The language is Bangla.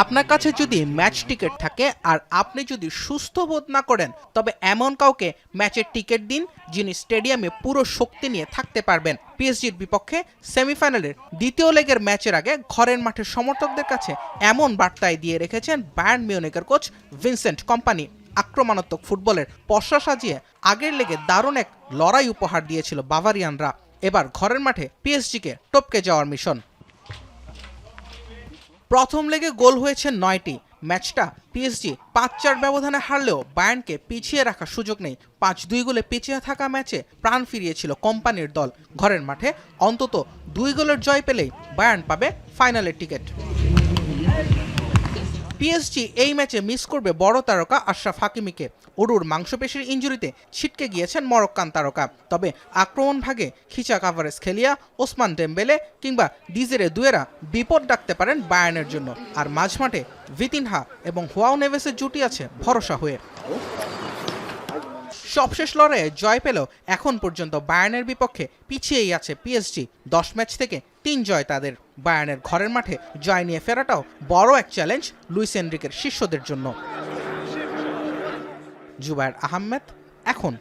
আপনার কাছে যদি ম্যাচ টিকিট থাকে আর আপনি যদি সুস্থ বোধ না করেন, তবে এমন কাউকে ম্যাচের টিকিট দিন যিনি স্টেডিয়ামে পুরো শক্তি নিয়ে থাকতে পারবেন। পিএসজির বিপক্ষে সেমিফাইনালের দ্বিতীয় লেগের ম্যাচের আগে ঘরের মাঠের সমর্থকদের কাছে এমন বার্তায় দিয়ে রেখেছেন বায়ার্ন মিউনিখের কোচ ভিনসেন্ট কম্পানি। আক্রমণাত্মক ফুটবলের পসরা সাজিয়ে আগের লেগে দারুণ এক লড়াই উপহার দিয়েছিল বাভারিয়ানরা। এবার ঘরের মাঠে পিএসজিকে টপকে যাওয়ার মিশন। প্রথম লেগে গোল হয়েছে ৯টি। ম্যাচটা পিএসজি ৫-৪ ব্যবধানে হারলেও বায়ার্নকে পিছিয়ে রাখার সুযোগ নেই। ৫-২ গোলে পিছিয়ে থাকা ম্যাচে প্রাণ ফিরিয়েছিল কোম্পানির দল। ঘরের মাঠে অন্তত ২ গোলের জয় পেলেই বায়ার্ন পাবে ফাইনালের টিকিট। পিএসজি এই ম্যাচে মিস করবে বড় তারকা আশরাফ হাকিমিকে। উরুর মাংসপেশির ইনজুরিতে ছিটকে গিয়েছেন মরক্কান তারকা। তবে আক্রমণ ভাগে খিচা কাভারেজ খেলিয়া, ওসমান ডেম্বেলে কিংবা ডিজেরে দুয়েরা বিপদ ডাকতে পারেন বায়ার্নের জন্য। আর মাঝমাঠে ভিতিনহা এবং হুয়াও নেভেসের জুটি আছে ভরসা হয়ে। সবশেষ লড়াইয়ে জয় পেলেও এখন পর্যন্ত বায়ার্নের বিপক্ষে পিছিয়েই আছে পিএসজি। ১০ ম্যাচ থেকে ৩ জয় তাদের। বায়ার্নের ঘরের মাঠে জয় নিয়ে ফেরাটাও বড় এক চ্যালেঞ্জ লুইস এনরিকের শিষ্যদের জন্য। জুবায়ের আহমেদ, এখন।